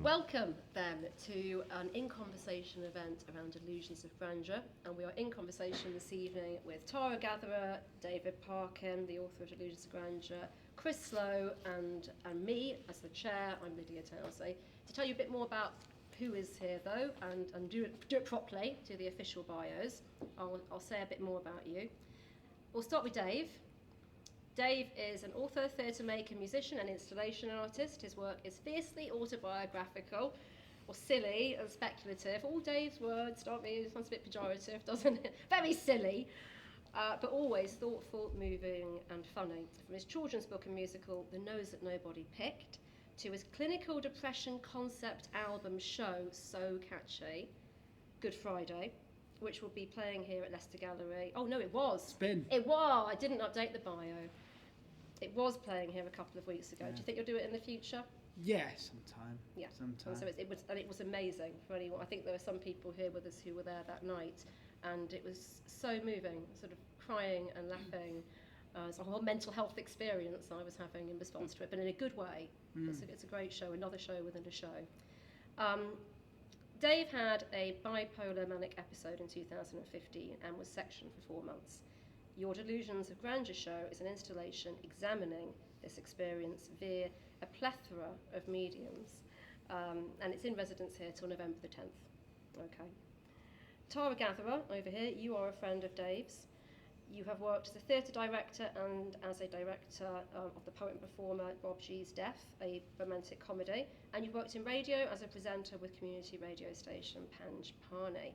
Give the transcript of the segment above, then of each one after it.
Welcome then to an In Conversation event around Delusions of Grandeur, and we are in conversation this evening with Tara Gatherer, David Parkin, the author of Delusions of Grandeur, Chris Slowe, and me as the chair. I'm Lydia Towsey. To tell you a bit more about who is here though, and do it properly, do the official bios, I'll say a bit more about you. We'll start with Dave. Dave is an author, theatre maker, musician and installation artist. His work is fiercely autobiographical, or silly and speculative. All Dave's words, don't they? It sounds a bit pejorative, doesn't it? Very silly, but always thoughtful, moving and funny. From his children's book and musical, The Nose That Nobody Picked, to his clinical depression concept album show, So Catchy, Good Friday, which will be playing here at Leicester Gallery. Oh no, it was. It was. I didn't update the bio. It was playing here a couple of weeks ago. Yeah. Do you think you'll do it in the future? Yeah, sometime. Yeah, sometime. And so it was amazing for anyone. I think there were some people here with us who were there that night, and it was so moving, sort of crying and laughing. It's a whole mental health experience I was having in response to it, but in a good way. It's a great show, another show within a show. Dave had a bipolar manic episode in 2015 and was sectioned for 4 months. Your Delusions of Grandeur show is an installation examining this experience via a plethora of mediums, and it's in residence here till November the 10th. Okay. Tara Gatherer, over here, you are a friend of Dave's. You have worked as a theatre director and as a director of the poet and performer Bob G's Death, a romantic comedy, and you've worked in radio as a presenter with community radio station Panj Pani.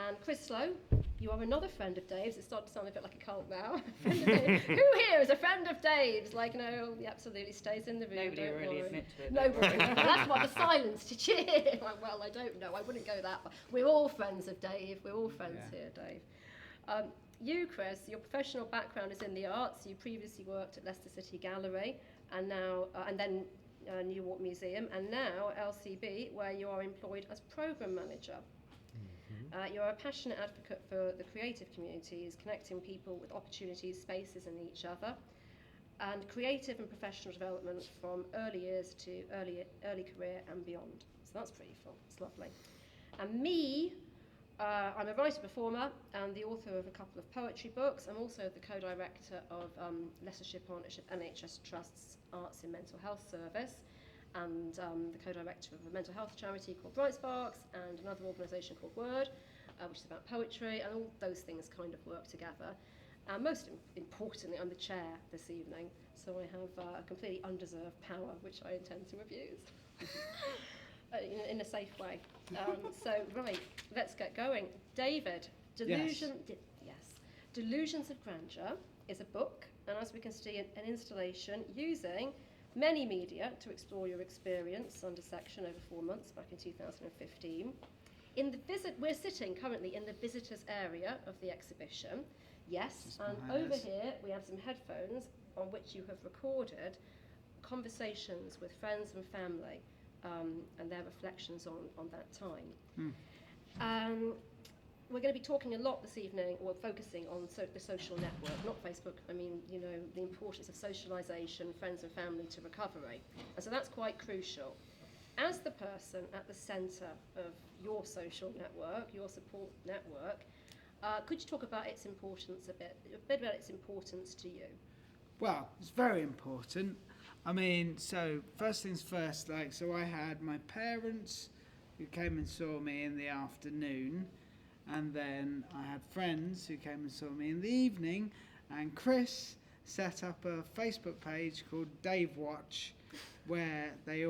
And Chris Slowe, you are another friend of Dave's. It's starting to sound a bit like a cult now. Who here is a friend of Dave's? Like, no, he absolutely stays in the room. Nobody will really admit to it. Nobody. That's why the silence to cheer. Well, I don't know. I wouldn't go that far. We're all friends of Dave. We're all friends here, Dave. You, Chris, your professional background is in the arts. You previously worked at Leicester City Gallery and now, and then New Walk Museum, and now LCB, where you are employed as programme manager. You're a passionate advocate for the creative communities, connecting people with opportunities, spaces and each other, and creative and professional development from early years to early career and beyond. So that's pretty full. It's lovely. And me, I'm a writer-performer and the author of a couple of poetry books. I'm also the co-director of Leicestershire Partnership NHS Trust's Arts in Mental Health Service, and the co-director of a mental health charity called Bright Sparks, and another organisation called Word, which is about poetry, and all those things kind of work together. Most importantly, I'm the chair this evening, so I have a completely undeserved power, which I intend to abuse. In a safe way. So, right, let's get going. David, Delusions of Grandeur is a book, and as we can see, an installation using many media to explore your experience under section over 4 months back in 2015. We're sitting currently in the visitors area of the exhibition. Yes, and over here we have some headphones on which you have recorded conversations with friends and family. And their reflections on that time. We're going to be talking a lot this evening, or focusing on the social network, not Facebook. I mean, you know, the importance of socialisation, friends and family to recovery. And so that's quite crucial. As the person at the centre of your social network, your support network, could you talk about its importance a bit about its importance to you? Well, it's very important. I mean, so first things first, so I had my parents who came and saw me in the afternoon, and then I had friends who came and saw me in the evening, and Chris set up a Facebook page called Dave Watch, where it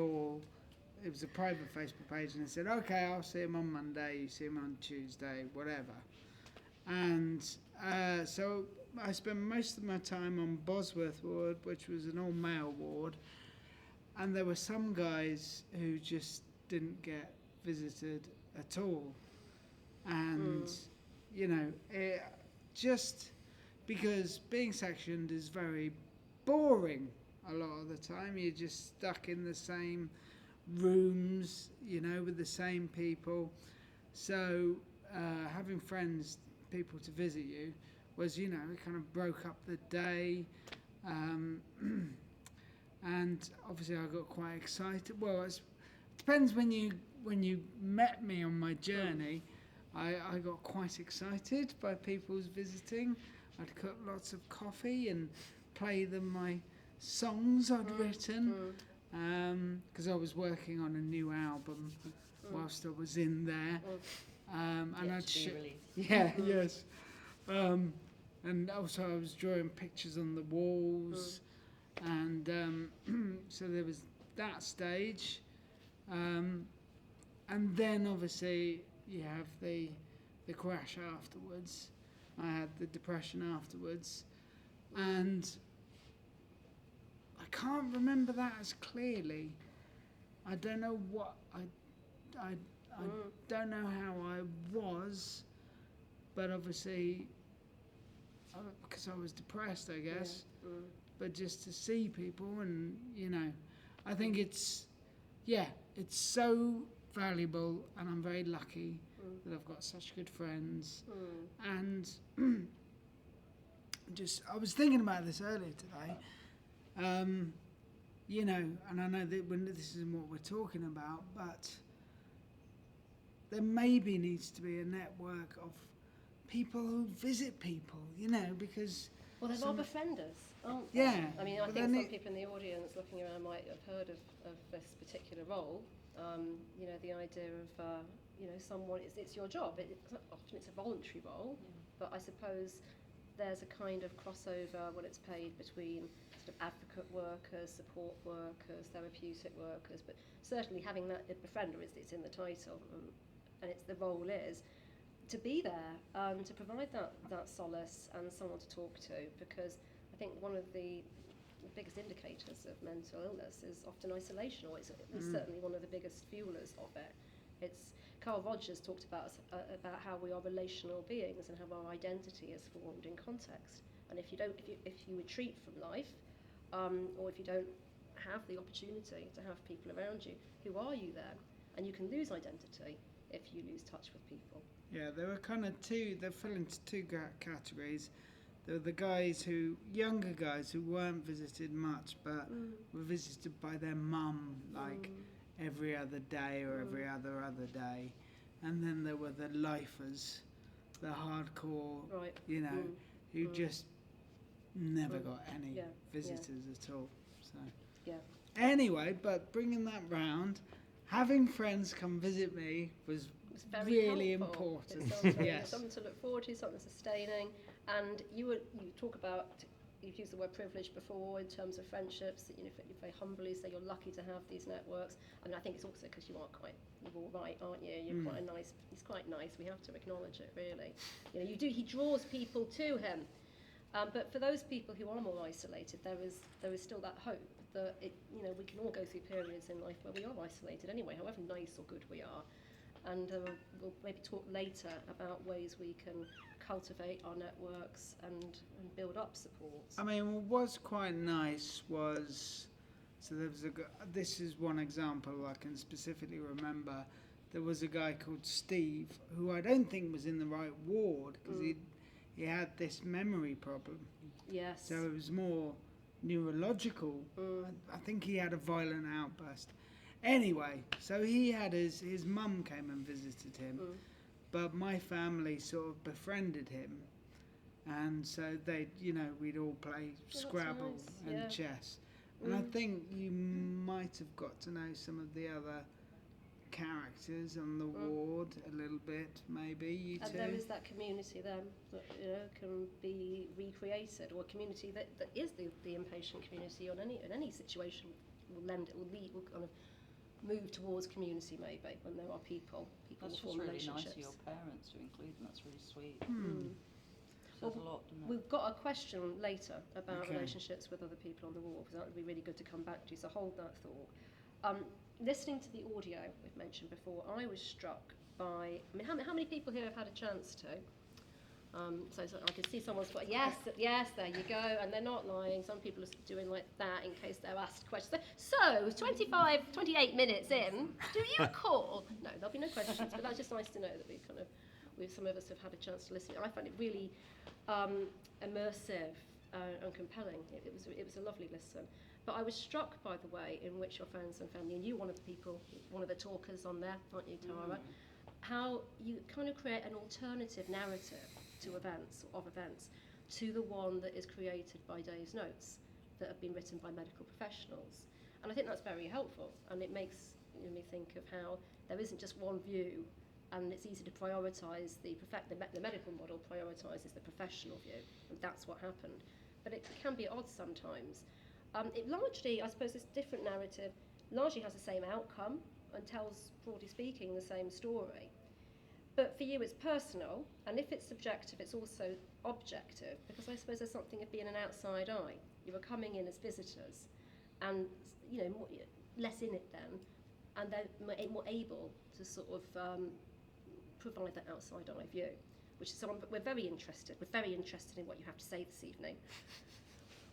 was a private Facebook page, and they said, okay, I'll see him on Monday, you see him on Tuesday, whatever. And so I spent most of my time on Bosworth Ward, which was an all-male ward, and there were some guys who just didn't get visited at all. And, you know, just because being sectioned is very boring a lot of the time. You're just stuck in the same rooms, you know, with the same people. So having people to visit you was, you know, it kind of broke up the day. And obviously I got quite excited. Well, depends when you met me on my journey. I got quite excited by people's visiting. I'd cook lots of coffee and play them my songs I'd written, because I was working on a new album whilst I was in there, and I'd yes, and also I was drawing pictures on the walls, and so there was that stage, and then obviously you have the crash afterwards. I had the depression afterwards, and I can't remember that as clearly. I don't know what I don't know how I was, but obviously because I was depressed, I guess. Yeah. But just to see people, and I think it's so valuable, and I'm very lucky that I've got such good friends. And I was thinking about this earlier today, and I know that when this isn't what we're talking about, but there maybe needs to be a network of people who visit people, because... Well, they're not befrienders, aren't they? Yeah. I mean, I think some people in the audience looking around might have heard of this particular role. The idea of, someone, it's your job. Often it's a voluntary role, but I suppose there's a kind of crossover when it's paid between sort of advocate workers, support workers, therapeutic workers, but certainly having that befriender, it's in the title, and it's the role is to be there, to provide that solace and someone to talk to, because I think one of the biggest indicators of mental illness is often isolation, or it's certainly one of the biggest fuelers of it. It's Carl Rogers talked about how we are relational beings and how our identity is formed in context. And if you retreat from life, or if you don't have the opportunity to have people around you, who are you then? And you can lose identity if you lose touch with people. Yeah, there were kind of they fell into two categories. There were the younger guys who weren't visited much, but were visited by their mum, like every other day or every other day. And then there were the lifers, the hardcore, who just never got any visitors at all. So anyway, but bringing that round, having friends come visit me was really helpful. important. Yes. Something to look forward to, something sustaining. And you talk about, you've used the word privilege before in terms of friendships, that you very humbly say you're lucky to have these networks. I mean, I think it's also because you're all right, aren't you? You're he's quite nice, we have to acknowledge it, really. He draws people to him. But for those people who are more isolated, there is still that hope that we can all go through periods in life where we are isolated anyway, however nice or good we are. And we'll maybe talk later about ways we can cultivate our networks and build up support. I mean, what was quite nice was, this is one example I can specifically remember. There was a guy called Steve, who I don't think was in the right ward, because he had this memory problem. Yes. So it was more neurological. I think he had a violent outburst. Anyway, so he had his mum came and visited him, but my family sort of befriended him, and so we'd all play Scrabble and chess, and I think you might have got to know some of the other characters on the ward a little bit, maybe you and too. There is that community then that can be recreated, or a community that is the inpatient community in any situation will kind of move towards community, maybe, when there are people that's form really relationships. Nice of your parents to include them. That's really sweet. Well, a lot, doesn't it? We've got a question later about relationships with other people on the wall, because that would be really good to come back to, so hold that thought. Listening to the audio we've mentioned before, I was struck by, how many people here have had a chance to? So I can see someone's put, yes, there you go, and they're not lying. Some people are doing like that in case they're asked questions. So 28 minutes in, do you call? No, there'll be no questions, but that's just nice to know that some of us have had a chance to listen. I found it really immersive and compelling. It was a lovely listen. But I was struck by the way in which your friends and family, and you one of the talkers on there, aren't you, Tara? How you kind of create an alternative narrative to events, to the one that is created by Dave's notes that have been written by medical professionals. And I think that's very helpful, and it makes me think of how there isn't just one view, and it's easy to prioritise the medical model prioritises the professional view, and that's what happened. But it can be odd sometimes. It largely, I suppose, this different narrative largely has the same outcome and tells, broadly speaking, the same story. But for you, it's personal, and if it's subjective, it's also objective, because I suppose there's something of being an outside eye. You were coming in as visitors, and less in it then, and they're more able to sort of provide that outside eye view, which is someone we're very interested in what you have to say this evening.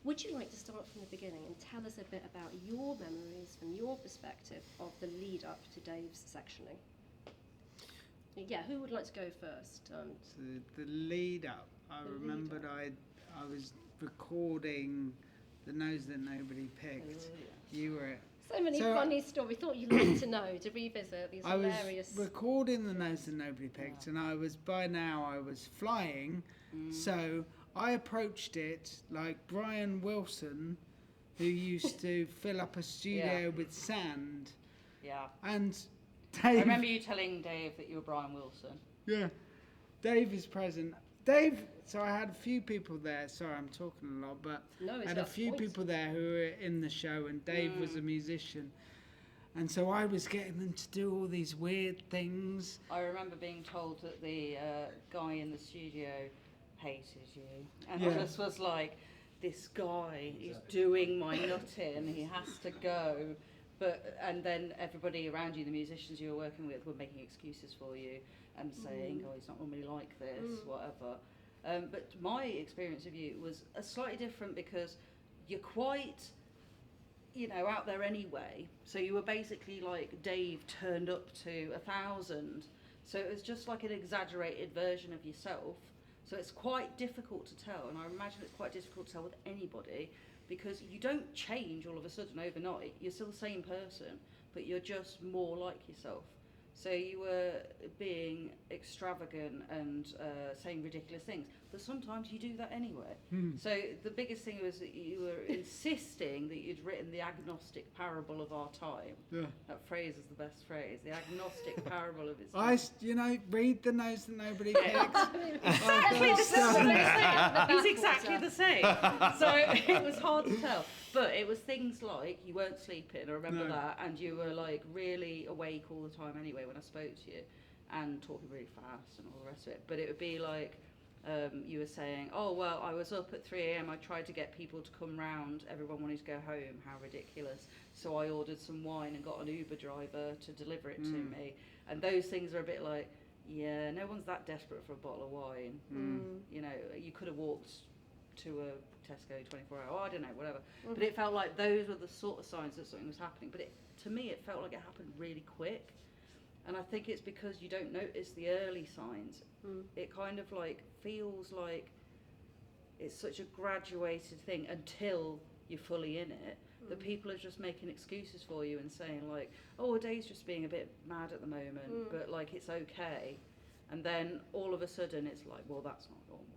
Would you like to start from the beginning and tell us a bit about your memories from your perspective of the lead up to Dave's sectioning? Yeah, who would like to go first? So the lead up, I remembered I was recording The Nose That Nobody Picked. You were... So many funny stories. Thought you'd like to know, to revisit these hilarious... I was recording The Nose That Nobody Picked, and I was flying, so I approached it like Brian Wilson, who used to fill up a studio with sand. Yeah. And Dave... I remember you telling Dave that you were Brian Wilson. Yeah. Dave is present. Dave, so I had a few people there. Sorry, I'm talking a lot, but I had a few people there who were in the show, and Dave was a musician. And so I was getting them to do all these weird things. I remember being told that the guy in the studio hated you. And I just was like, this guy is doing my nutting, he has to go. And then everybody around you, the musicians you were working with, were making excuses for you and saying, oh, he's not normally like this, whatever. But my experience of you was slightly different because you're quite, out there anyway. So you were basically like Dave turned up to 1,000. So it was just like an exaggerated version of yourself. So it's quite difficult to tell, and I imagine it's quite difficult to tell with anybody, because you don't change all of a sudden overnight. You're still the same person, but you're just more like yourself. So you were being extravagant and saying ridiculous things, but sometimes you do that anyway. So the biggest thing was that you were insisting that you'd written the agnostic parable of our time. Yeah. That phrase is the best phrase, the agnostic parable of its time. Read The Nose That Nobody Picked. He's exactly the same. So it was hard to tell. But it was things like you weren't sleeping, I remember that, and you were like really awake all the time anyway when I spoke to you, and talking really fast and all the rest of it. But it would be like you were saying, oh, well, I was up at 3 a.m, I tried to get people to come round, everyone wanted to go home, how ridiculous. So I ordered some wine and got an Uber driver to deliver it to me. And those things are a bit like, yeah, no one's that desperate for a bottle of wine. You could have walked to a Tesco 24 hour, I don't know, whatever. But it felt like those were the sort of signs that something was happening. But to me, it felt like it happened really quick. And I think it's because you don't notice the early signs. It kind of like feels like it's such a graduated thing until you're fully in it, that people are just making excuses for you and saying like, oh, Dave's just being a bit mad at the moment, but like it's okay. And then all of a sudden it's like, well, that's not normal.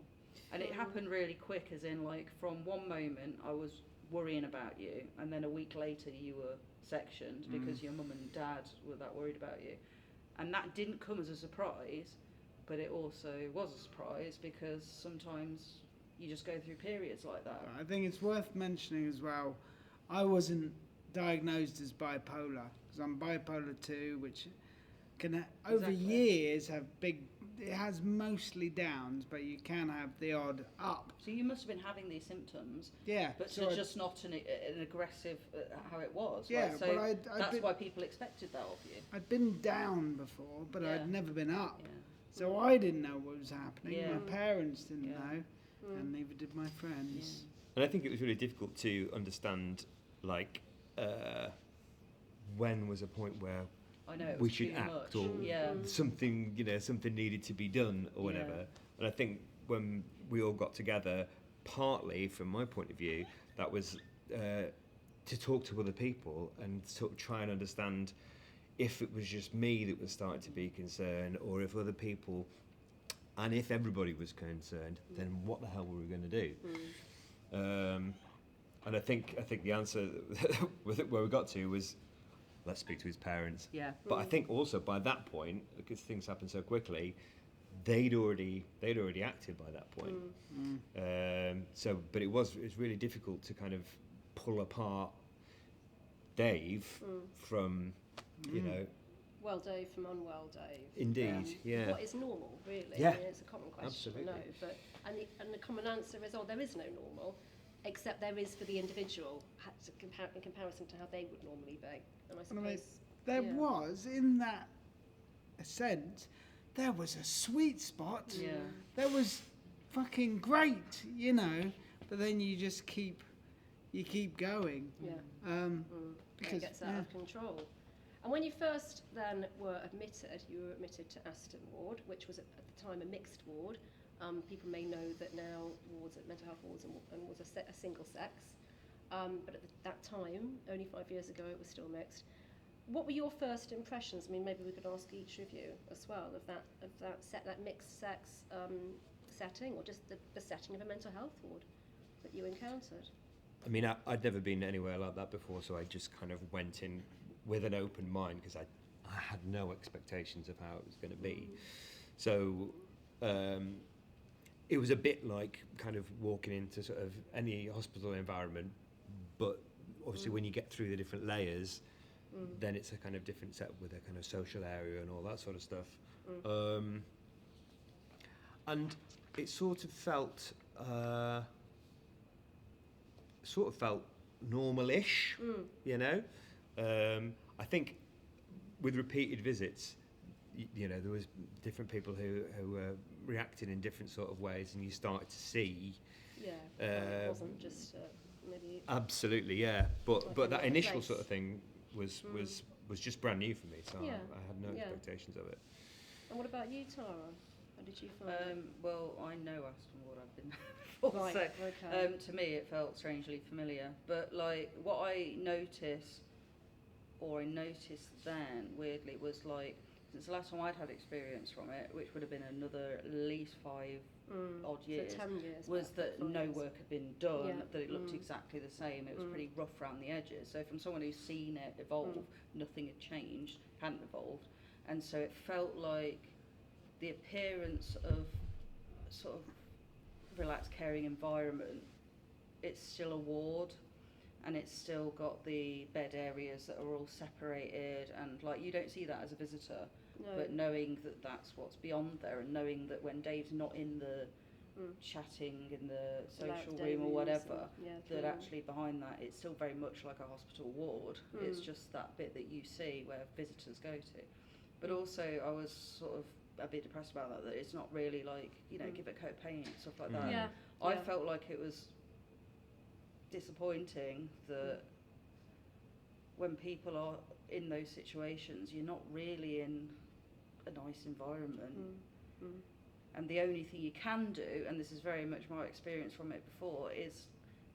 And it happened really quick, as in like from one moment I was worrying about you, and then a week later you were sectioned because your mum and dad were that worried about you. And that didn't come as a surprise, but it also was a surprise because sometimes you just go through periods like that. I think it's worth mentioning as well, I wasn't diagnosed as bipolar, because I'm bipolar 2, which can over years have it has mostly downs, but you can have the odd up. So you must have been having these symptoms, but so just not an aggressive how it was. Yeah, right? So but that's why people expected that of you. I'd been down before, but I'd never been up. Yeah. So I didn't know what was happening. Yeah. My parents didn't know, and neither did my friends. Yeah. And I think it was really difficult to understand, like, when was a point where we should act, or something needed to be done, or whatever. And I think when we all got together, partly from my point of view, that was to talk to other people and sort of try and understand if it was just me that was starting to be concerned, or if other people, and if everybody was concerned, then what the hell were we going to do? And I think the answer where we got to was, let's speak to his parents. Yeah. But I think also by that point, because things happened so quickly, they'd already acted by that point. But it's really difficult to kind of pull apart Dave from, you know. Well Dave from unwell Dave. Indeed, yeah. What is normal, really? Yeah. I mean, it's a common question, Absolutely. I know. But, and the common answer is, there is no normal, except there is for the individual in comparison to how they would normally be. And I suppose... There was, in that sense, there was a sweet spot. Yeah. There was fucking great, you know, but then you just keep going. Yeah. Because it gets out of control. And when you first then were admitted, you were admitted to Aston Ward, which was at the time a mixed ward. People may know that now mental health wards and wards are a single sex. But at that time, only 5 years ago, it was still mixed. What were your first impressions? I mean, maybe we could ask each of you as well of that mixed sex setting, or just the setting of a mental health ward that you encountered. I mean, I'd never been anywhere like that before, so I just kind of went in with an open mind because I had no expectations of how it was going to be. So it was a bit like kind of walking into sort of any hospital environment, but obviously when you get through the different layers, then it's a kind of different setup with a kind of social area and all that sort of stuff. And it sort of felt normal-ish, you know. I think with repeated visits, you know, there was different people who were reacting in different sort of ways, and you started to see. Yeah, it wasn't just maybe. Absolutely, yeah. But that initial place. sort of thing was just brand new for me, so Yeah. I had no expectations of it. And what about you, Tara? How did you find it? Well, I know Aston Ward, I've been there before, Right, so okay. to me it felt strangely familiar. But like what I noticed then, weirdly, was like, since the last time I'd had experience from it, which would have been another at least 5 odd years, so 10 years was that no years. work had been done, Yeah. that it looked exactly the same. It was pretty rough around the edges. So from someone who's seen it evolve, nothing had changed, hadn't evolved. And so it felt like the appearance of sort of relaxed, caring environment, it's still a ward, and it's still got the bed areas that are all separated, and like you don't see that as a visitor. No. But knowing that that's what's beyond there, and knowing that when Dave's not in the chatting in the social room or whatever, that actually behind that it's still very much like a hospital ward. It's just that bit that you see where visitors go to. But also I was sort of a bit depressed about that it's not really like, you know, give it a coat of paint, stuff like that. Yeah. I felt like it was disappointing that when people are in those situations, you're not really in a nice environment. And the only thing you can do, and this is very much my experience from it before, is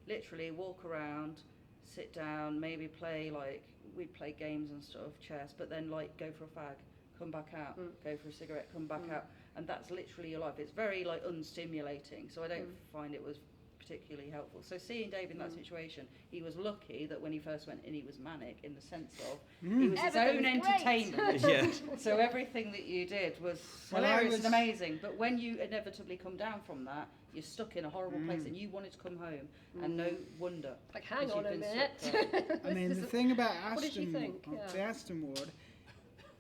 literally walk around, sit down, maybe play, like, we'd play games and stuff, chess, but then like go for a fag, come back out, go for a cigarette, come back out, and that's literally your life. It's very like unstimulating, so I don't find it was particularly helpful. So seeing Dave in that situation, he was lucky that when he first went in, he was manic in the sense of he was his own entertainment. Yeah. So everything that you did was hilarious and amazing. But when you inevitably come down from that, you're stuck in a horrible place, and you wanted to come home, and no wonder. Like, hang on a minute. I mean, the thing about What did you think? the Aston Ward,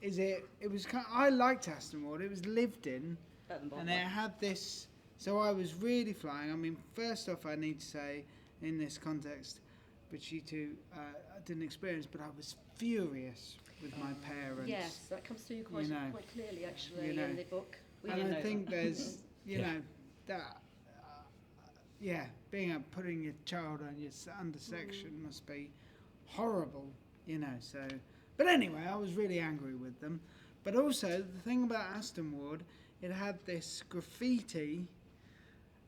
is it was kind I liked Aston Ward. It was lived in, and it had this. So I was really flying. I mean, first off, I need to say in this context, which you two didn't experience, but I was furious with my parents. Yes, that comes through quite clearly, actually, in the book. And I think there's, you know, that, putting your child on your under section must be horrible, you know. So, but anyway, I was really angry with them. But also, the thing about Aston Ward, it had this graffiti.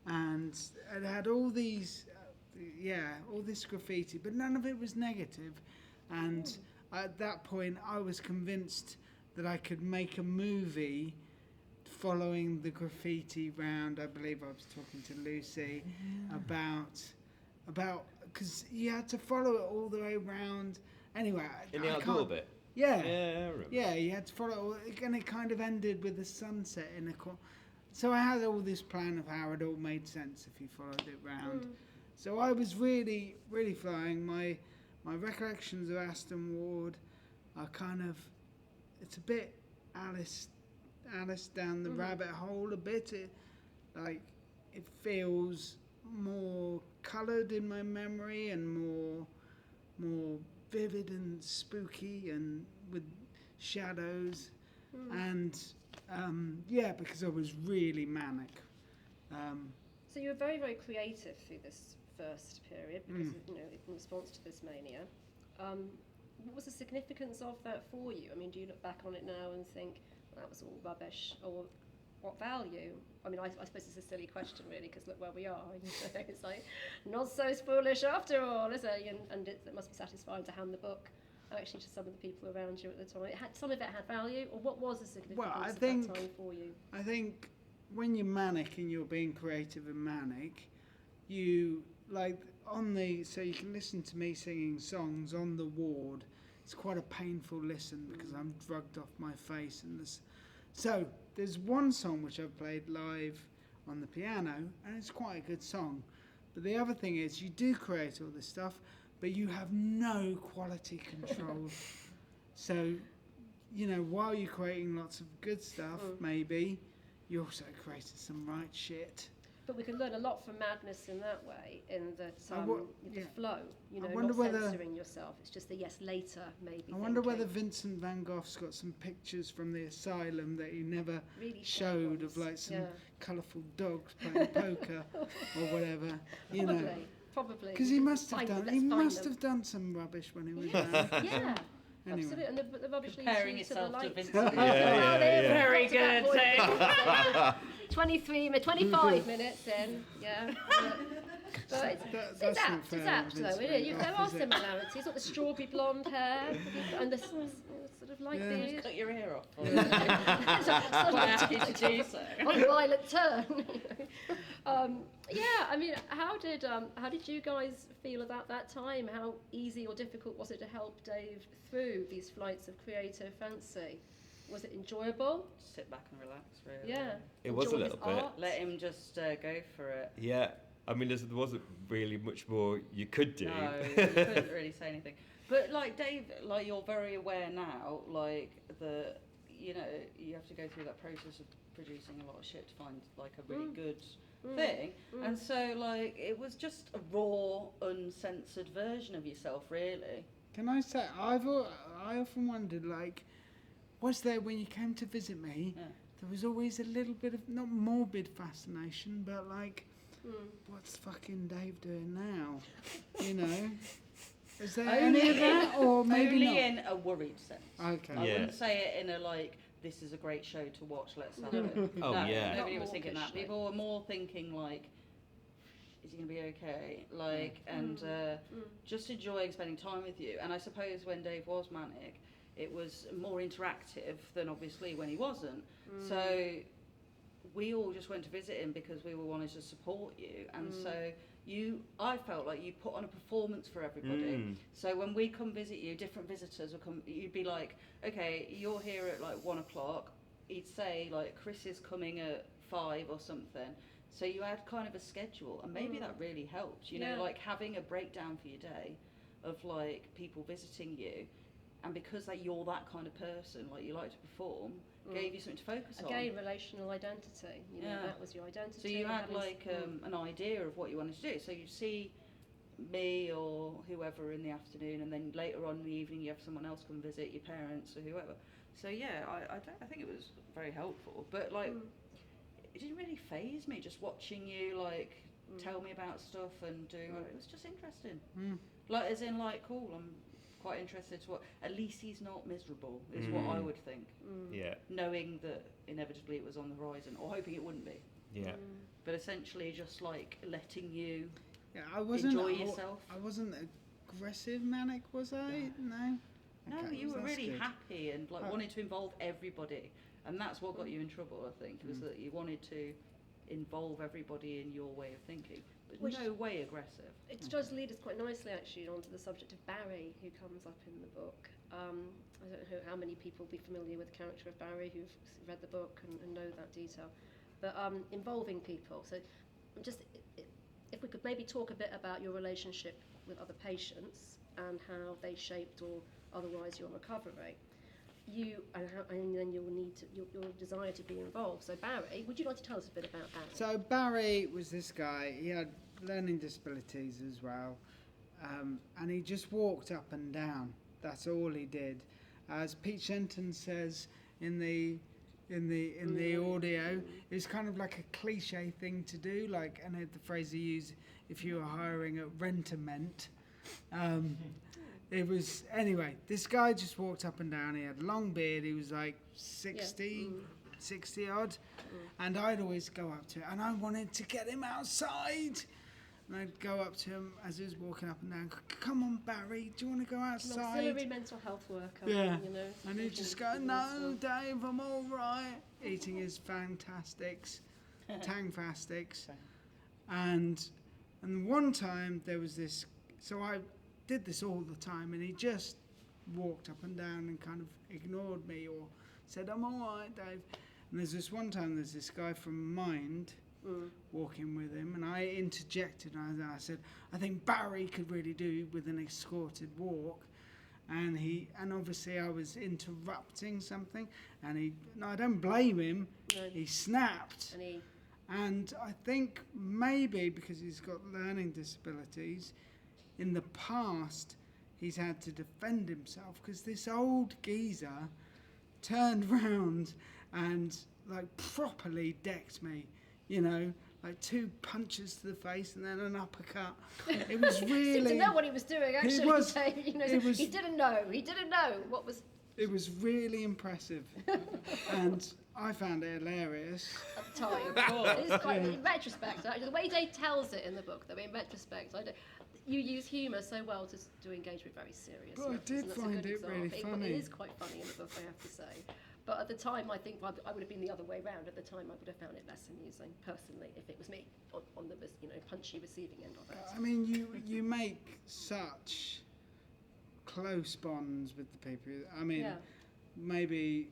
And it had all these all this graffiti, but none of it was negative. And at that point, I was convinced that I could make a movie following the graffiti round. I believe I was talking to Lucy about because you had to follow it all the way around. Anyway, In the I outdoor can't- bit. Yeah, Yeah, I remember. yeah, you had to follow it, and it kind of ended with the sunset in a corner. So I had all this plan of how it all made sense if you followed it round. So I was really, really flying. My recollections of Aston Ward are kind of, it's a bit Alice down the rabbit hole a bit. It feels more coloured in my memory and more vivid and spooky and with shadows. And because I was really manic. So you were very, very creative through this first period because in response to this mania. What was the significance of that for you? I mean, do you look back on it now and think that was all rubbish, or what value? I mean, I suppose it's a silly question, really, because look where we are. It's like, not so foolish after all, is it? And it must be satisfying to hand the book actually to some of the people around you at the time. Some of it had value, or what was the significance of that time for you? I think when you're manic and you're being creative and manic, you so you can listen to me singing songs on the ward. It's quite a painful listen because I'm drugged off my face and this. So there's one song which I've played live on the piano, and it's quite a good song. But the other thing is, you do create all this stuff, but you have no quality control. So, while you're creating lots of good stuff, maybe, you also created some right shit. But we can learn a lot from madness in that way, in that the flow, I wonder not censoring yourself. It's just the yes, later, maybe. I wonder whether Vincent van Gogh's got some pictures from the asylum that he never really showed of some colourful dogs playing poker or whatever. Probably. Because he must have done some rubbish when he was there. Yeah. Anyway. Absolutely, and the rubbish Comparing leads you to the yourself to light. Vincent. Very good. 25 minutes in, yeah. But it's apt though, isn't it? There are similarities, like the strawberry blonde hair and the sort of light beard. Cut your hair off. Quite happy to do so. On a violent turn. I mean, how did you guys feel about that time? How easy or difficult was it to help Dave through these flights of creative fancy? Was it enjoyable? Sit back and relax, really. Yeah. It was a little bit. Let him just go for it. Yeah. I mean, there wasn't really much more you could do. No, you couldn't really say anything. But Dave, you're very aware now, you have to go through that process of producing a lot of shit to find a really good thing. And so it was just a raw, uncensored version of yourself, really. Can I say, I often wondered, was there, when you came to visit me, there was always a little bit of, not morbid fascination, but what's fucking Dave doing now? Is there any of that, or maybe only not? in a worried sense. Okay. I wouldn't say it in a this is a great show to watch, let's have it. Oh, no, yeah. Nobody was thinking that. People were more thinking is he going to be okay? And just enjoying spending time with you. And I suppose when Dave was manic, it was more interactive than obviously when he wasn't. So we all just went to visit him because we were wanting to support you. And so I felt like you put on a performance for everybody. So when we come visit you, different visitors will come, you'd be like, okay, you're here at 1 o'clock. He'd say Chris is coming at 5 or something. So you had kind of a schedule, and maybe that really helped, having a breakdown for your day of people visiting you. And because you're that kind of person, you like to perform, gave you something to focus on. Again, relational identity. That was your identity. So you had an idea of what you wanted to do. So you see me or whoever in the afternoon, and then later on in the evening you have someone else come visit, your parents or whoever. So I think it was very helpful. But it didn't really faze me just watching you tell me about stuff and doing it was just interesting. As in cool, I'm quite interested to what, at least he's not miserable is what I would think. Yeah. Knowing that inevitably it was on the horizon, or hoping it wouldn't be. Yeah. But essentially just letting you Yeah, I wasn't. enjoy yourself? I wasn't aggressive manic, was I? No. No, Okay, you were that's really good. happy and like Oh. wanted to involve everybody, and that's what got you in trouble. I think was that you wanted to involve everybody in your way of thinking, but Which- no way aggressive. It does lead us quite nicely, actually, onto the subject of Barry, who comes up in the book. I don't know how many people will be familiar with the character of Barry who've read the book and know that detail, but involving people. So, if we could maybe talk a bit about your relationship with other patients and how they shaped or otherwise your recovery. And then your desire to be involved. So Barry, would you like to tell us a bit about Barry? So Barry was this guy. He had learning disabilities as well, and he just walked up and down. That's all he did. As Pete Shenton says in the audio, it's kind of like a cliche thing to do. Like, and the phrase he used, if you were hiring at Rent-A-Ment. It was, anyway, this guy just walked up and down. He had a long beard. He was like 60 odd. And I'd always go up to him and I wanted to get him outside. And I'd go up to him as he was walking up and down. Come on, Barry, do you want to go An outside? auxiliary mental health worker. Yeah. You know, And he'd just go, supporting no, people. Dave, I'm all right. Eating his Tangfastics. And one time there was this, so I did this all the time, and he just walked up and down and kind of ignored me or said, I'm all right, Dave. And there's this guy from Mind walking with him, and I interjected, and I said, I think Barry could really do with an escorted walk. And obviously I was interrupting something, and I don't blame him, No. he snapped. And I think maybe because he's got learning disabilities, in the past he's had to defend himself because this old geezer turned round and like properly decked me, you know, like 2 punches to the face and then an uppercut. It was really... Seemed to know what he was doing, actually. Dave, you know, it he didn't know what was... It was really impressive. And I found it hilarious. At the time. It is quite, in retrospect, actually, the way Dave tells it in the book, though, in retrospect, you use humour so well to engage with very serious Well, I matters, did and that's a find good it example. really funny. It is quite funny in the book, I have to say. But at the time, I think I would have been the other way round. At the time, I would have found it less amusing, personally, if it was me on the punchy receiving end of it. I mean, you make such close bonds with the people. I mean, maybe,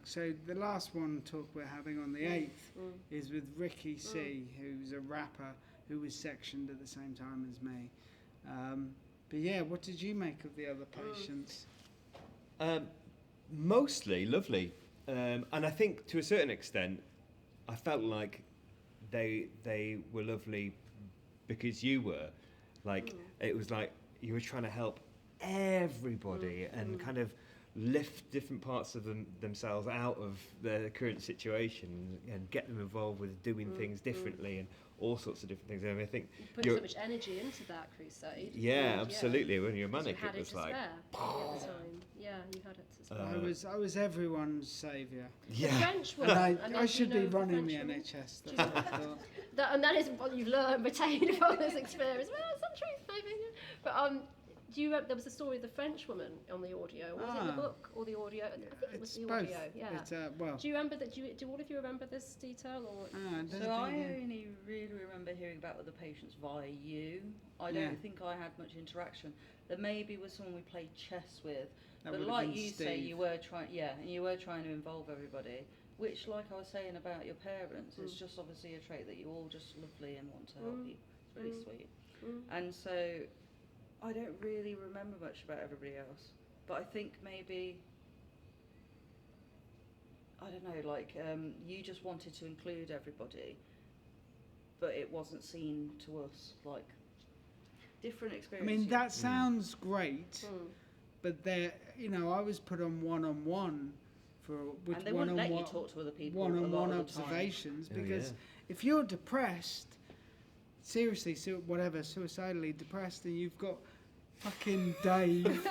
so the last talk we're having on the 8th is with Ricky C, who's a rapper who was sectioned at the same time as me. But yeah, what did you make of the other patients? Mostly lovely, and I think to a certain extent, I felt like they were lovely because you were, like it was like you were trying to help everybody and kind of lift different parts of themselves out of their current situation and get them involved with doing things differently and all sorts of different things. I mean, I think You put so much energy into that crusade. yeah, and, absolutely. When you're because manic, you had it was to like spare at the time. Yeah, you had it to spare. I was everyone's saviour. The French woman. And mean, I do should you be know running the French woman? NHS. That's what I thought. And that is what you've learned, retained from this experience. Well, some truth, maybe. But do you remember, there was a story of the French woman on the audio? Was it in the book or the audio? I think it was It's the both. audio. Yeah. It's, well, Do you remember that? Do all of you remember this detail? Or So I only really remember hearing about other patients via you. I don't think I had much interaction. There maybe was someone we played chess with, That but would have like been you Steve. say, you were trying, and you were trying to involve everybody. Which, like I was saying about your parents, is just obviously a trait that you're all just lovely and want to help you. It's really sweet. And so I don't really remember much about everybody else, but I think maybe, I don't know, like you just wanted to include everybody, but it wasn't seen to us like different I experiences. mean, that sounds great, but there, I was put on one-on-one with and they wouldn't let you one-on-one talk to other people. one-on-one a lot of the time. observations Oh, because yeah. if you're depressed, seriously, suicidally depressed, and you've got fucking Dave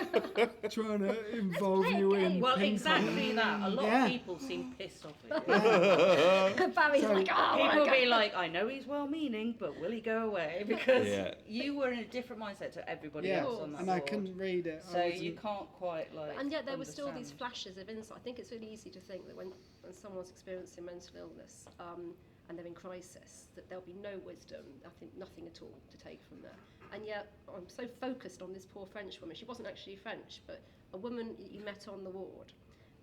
trying to involve you in Well, ping exactly pong. that. A lot Yeah. of people seem pissed off at you. Barry's So like, oh, People be like, I know he's well-meaning, but will he go away? Because Yeah. you were in a different mindset to everybody Yeah, else on that and board. I couldn't read it. So I you wasn't- can't quite like. and yet there were still these understand. flashes of insight. I think it's really easy to think that when someone's experiencing mental illness and they're in crisis, that there'll be no wisdom, I think nothing at all to take from there. And yet I'm so focused on this poor French woman. She wasn't actually French, but a woman you met on the ward,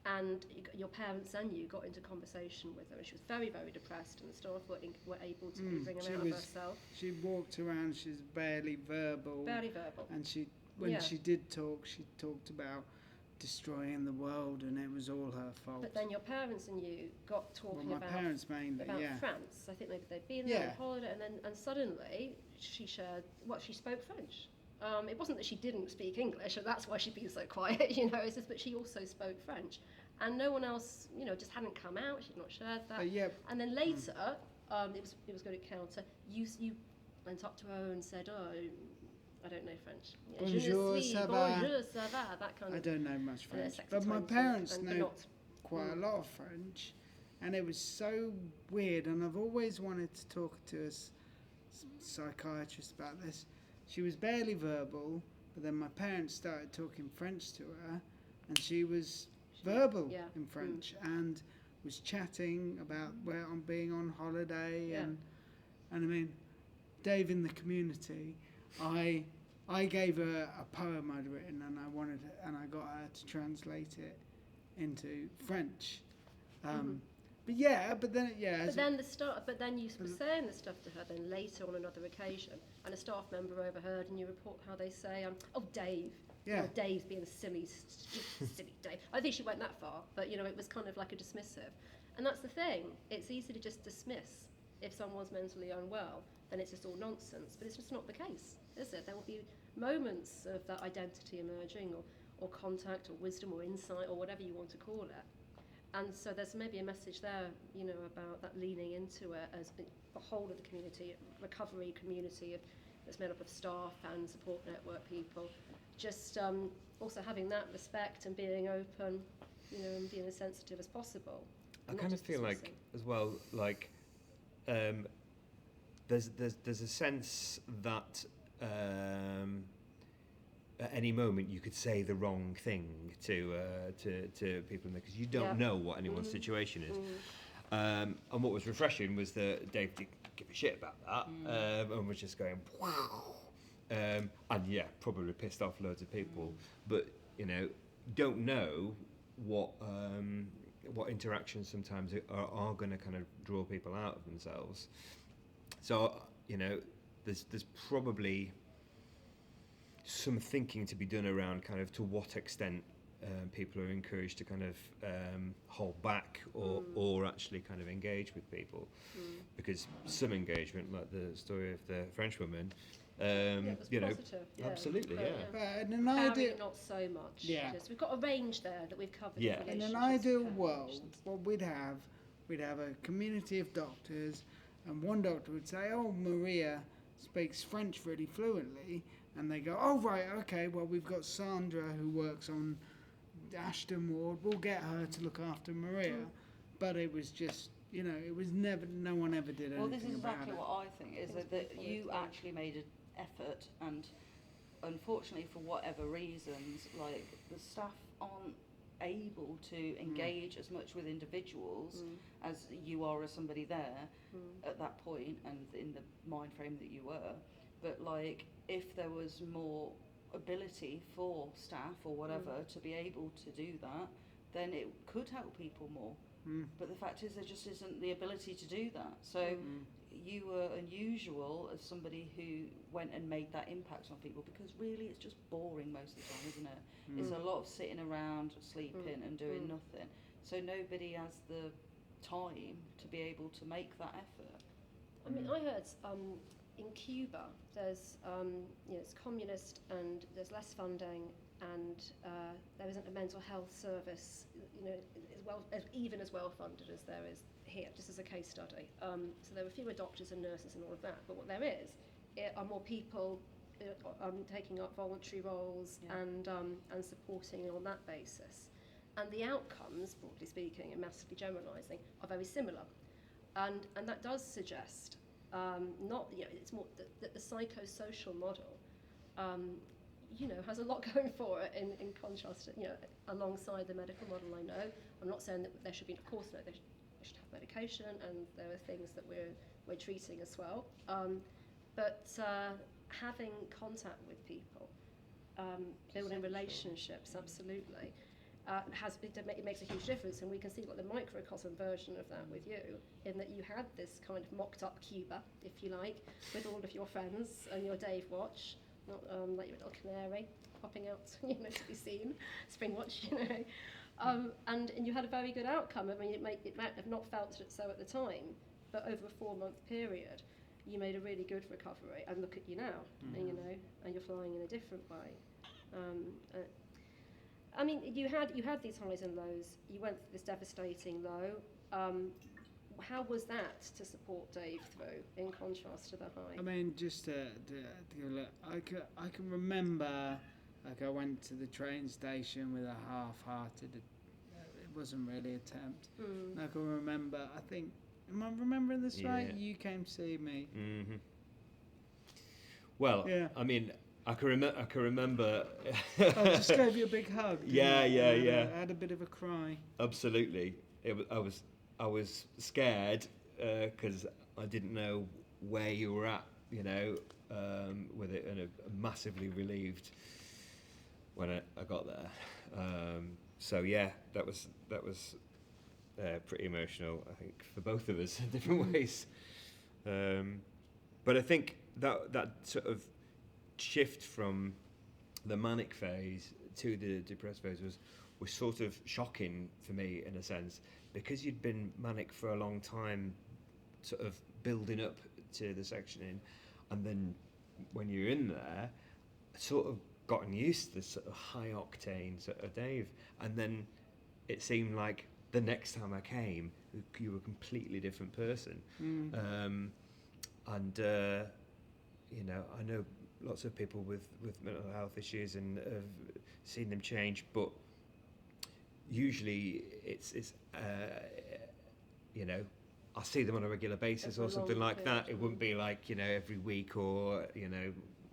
and your parents and you got into conversation with her, and she was very, very depressed, and the staff were able to bring her she out of was- herself. She walked around, she's barely verbal. Very verbal. And when Yeah. she did talk, she talked about destroying the world and it was all her fault. But then your parents and you got talking well, my parents mainly, about yeah. France. I think maybe they'd been there Yeah. on holiday, and suddenly she shared she spoke French. It wasn't that she didn't speak English, and that's why she'd been so quiet, it's just that she also spoke French. And no one else, just hadn't come out, she'd not shared that. Yeah. And then later, it was going to counter, you went up to her and said, oh, I don't know French. Yeah, je ne Bonjour, suis, ça va? bonjour, ça va, that kind I of. don't know much French, sexy but my tones parents and know not. quite a lot of French, and it was so weird. And I've always wanted to talk to a psychiatrist about this. She was barely verbal, but then my parents started talking French to her, and she was verbal Yeah. in French and was chatting about where I'm being on holiday Yeah. and I mean, Dave in the community, I gave her a poem I'd written and I got her to translate it into French. But then But then you were saying the stuff to her then later on another occasion, and a staff member overheard, and you report how they say, "Oh, Dave." Yeah. Oh, Dave's being silly, silly Dave. I think she went that far, but it was kind of like a dismissive, and that's the thing. It's easy to just dismiss if someone's mentally unwell, then it's just all nonsense. But it's just not the case, is it? There will be moments of that identity emerging, or contact, or wisdom, or insight, or whatever you want to call it. And so there's maybe a message there, about that leaning into it as the whole of the community, recovery community that's made up of staff and support network people. Just also having that respect and being open, and being as sensitive as possible. I not kind of just feel like, dismissing. as well, like there's a sense that at any moment you could say the wrong thing to people because you don't know what anyone's situation is. And what was refreshing was that Dave didn't give a shit about that and was just going wow. And probably pissed off loads of people, but don't know what interactions sometimes are going to kind of draw people out of themselves. So there's probably some thinking to be done around kind of to what extent people are encouraged to kind of hold back or actually kind of engage with people, because some engagement, like the story of the French woman. It was positive. Yeah. Absolutely, But, yeah. in an Barry, ideal, not so much. Yeah. Just, we've got a range there that we've covered. Yeah. in an relationships, ideal care world, relations. what we'd have a community of doctors, and one doctor would say, "Oh, Maria speaks French really fluently," and they go, "Oh, right, okay. Well, we've got Sandra who works on Ashton Ward. We'll get her to look after Maria." But it was just, it was never. No one ever did anything Well, this is about exactly it. what I think, is that you actually made an effort, and unfortunately for whatever reasons, like the staff aren't able to engage as much with individuals as you are as somebody there at that point and in the mind frame that you were. But like, if there was more ability for staff or whatever to be able to do that, then it could help people more. But the fact is, there just isn't the ability to do that. So you were unusual as somebody who went and made that impact on people, because really it's just boring most of the time, isn't it? It's a lot of sitting around, sleeping and doing nothing. So nobody has the time to be able to make that effort. I mean, I heard in Cuba there's it's communist and there's less funding, and there isn't a mental health service as well funded as there is here, just as a case study. So there are fewer doctors and nurses and all of that, but what there is are more people taking up voluntary roles and supporting on that basis. And the outcomes, broadly speaking and massively generalising, are very similar. And that does suggest, it's more that the psychosocial model, has a lot going for it in contrast to, alongside the medical model. I know. I'm not saying that there should be, of course, no, they should have medication, and there are things that we're treating as well. But having contact with people, building relationships, absolutely, it makes a huge difference. And we can see the microcosm version of that with you, in that you had this kind of mocked up Cuba, if you like, with all of your friends and your Dave watch, not like your little canary popping out, to be seen, spring watch, and you had a very good outcome. I mean, it might have not felt so at the time, but over a 4-month period, you made a really good recovery. And look at you now, and you're flying in a different way. I mean, you had these highs and lows. You went through this devastating low. How was that to support Dave through, in contrast to the high? I mean, just to give a look, I can remember, I went to the train station with a half-hearted, it wasn't really an attempt. I can remember, I think, am I remembering this right? You came to see me. Mm-hmm. Well, yeah. I mean, I can remember. I just gave you a big hug. Yeah. I had a bit of a cry. Absolutely. I was scared because I didn't know where you were at, with it, and massively relieved when I got there. So yeah, that was pretty emotional, I think, for both of us in different ways. But I think that sort of shift from the manic phase to the depressed phase was sort of shocking for me, in a sense, because you'd been manic for a long time, sort of building up to the sectioning, and then when you're in there, sort of gotten used to this sort of high octane sort of Dave, and then it seemed like the next time I came, you were a completely different person. I know lots of people with mental health issues and have seen them change, but usually it's I see them on a regular basis or something like that. It wouldn't be like every week or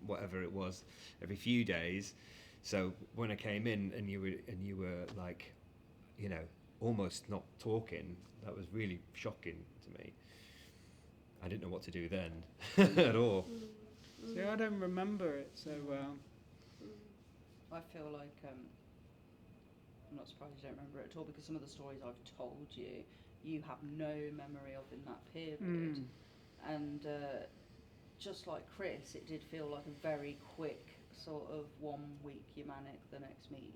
whatever it was, every few days. So when I came in and you were like almost not talking, that was really shocking to me. I didn't know what to do then at all. See, I don't remember it so well. I feel like I'm not surprised you don't remember it at all, because some of the stories I've told you have no memory of in that period. And just like Chris, it did feel like a very quick sort of 1 week you're manic, the next me,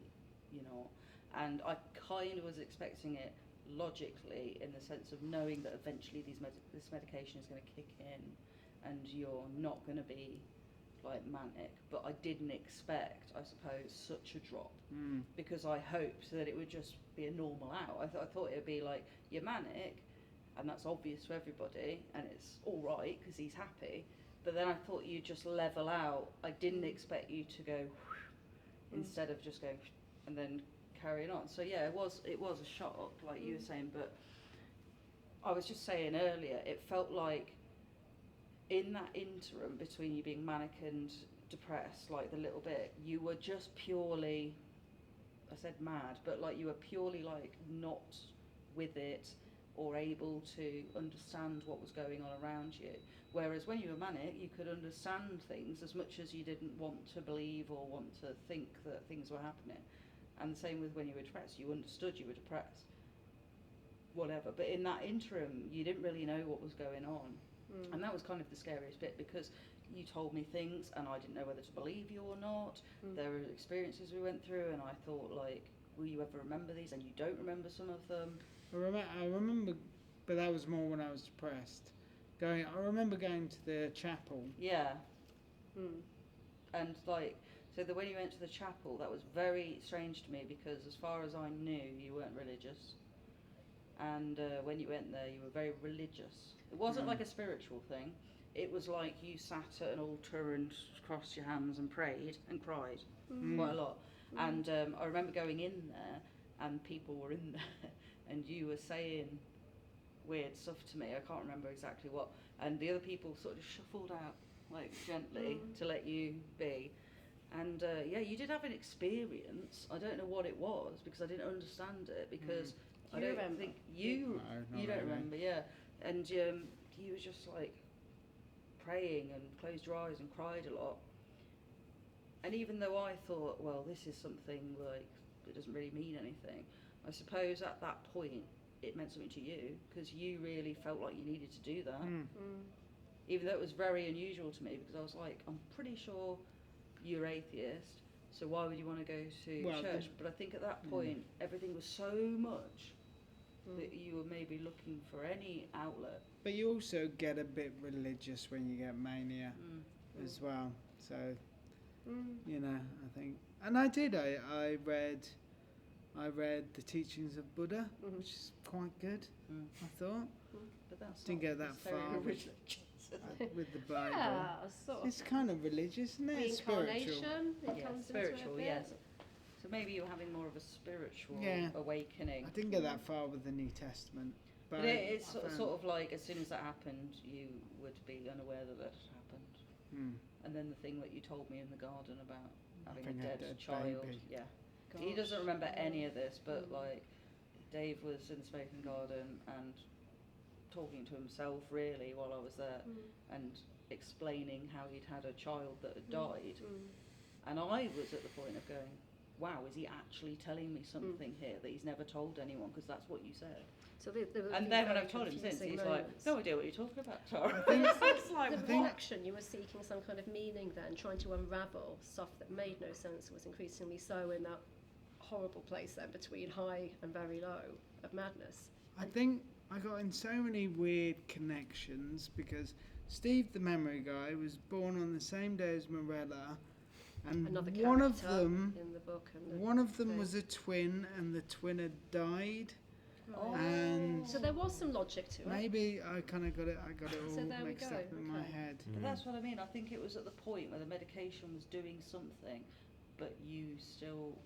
and I kind of was expecting it logically, in the sense of knowing that eventually this medication is going to kick in and you're not going to be like manic, but I didn't expect, I suppose, such a drop, because I hoped that it would just be a normal out. I thought it would be like, you're manic, and that's obvious to everybody, and it's all right because he's happy, but then I thought you'd just level out. I didn't expect you to go instead of just going and then carrying on. So yeah, it was a shock, like you were saying, but I was just saying earlier, it felt like in that interim between you being manic and depressed, like the little bit, you were just purely, I said mad, but like you were purely like not with it or able to understand what was going on around you. Whereas when you were manic, you could understand things as much as you didn't want to believe or want to think that things were happening. And the same with when you were depressed, you understood you were depressed, whatever. But in that interim, you didn't really know what was going on. And that was kind of the scariest bit, because you told me things and I didn't know whether to believe you or not. There were experiences we went through and I thought, like, will you ever remember these? And you don't remember some of them. I remember, but that was more when I was depressed. I remember going to the chapel. Yeah. And like, so when you went to the chapel, that was very strange to me, because as far as I knew, you weren't religious. And when you went there, you were very religious. It wasn't like a spiritual thing. it was like you sat at an altar and crossed your hands and prayed and cried quite a lot. And I remember going in there and people were in there and you were saying weird stuff to me. I can't remember exactly what. And the other people sort of shuffled out like gently to let you be. And yeah, you did have an experience. I don't know what it was because I didn't understand it because I don't think you don't remember, yeah. And he was just like praying and closed your eyes and cried a lot. And even though I thought, well, this is something like it doesn't really mean anything, I suppose at that point it meant something to you because you really felt like you needed to do that. Even though it was very unusual to me because I was like, I'm pretty sure you're atheist, so why would you want to go to church? But I think at that point everything was so much that you were maybe looking for any outlet. But you also get a bit religious when you get mania as well. So, you know, I think, and I did. I read The Teachings of Buddha, which is quite good. I thought. But that's didn't get that far with the Bible. Yeah, sort of. It's kind of religious, isn't it? Reincarnation. It comes spiritual, into it a yes. bit. So maybe you're having more of a spiritual awakening. I didn't get that far with the New Testament. But it's sort of like as soon as that happened, you would be unaware that had happened. And then the thing that you told me in the garden about having a dead child. Baby. Yeah. Gosh. He doesn't remember any of this, but like Dave was in the smoking garden and talking to himself really while I was there and explaining how he'd had a child that had died. And I was at the point of going, wow, is he actually telling me something here that he's never told anyone? Because that's what you said. So there were And then when I've told him since, he's like, no idea what you're talking about, Tara. It's like the reflection, you were seeking some kind of meaning then, trying to unravel stuff that made no sense, was increasingly so in that horrible place then between high and very low of madness. I think I got in so many weird connections because Steve the memory guy was born on the same day as Morella, and Another one of character them in the book. And the one of them thing. was a twin, and the twin had died. Right. And So there was some logic to it. maybe I kind of got it. I got it So all there we mixed go, up in my okay. head. But that's what I mean. I think it was at the point where the medication was doing something, but you still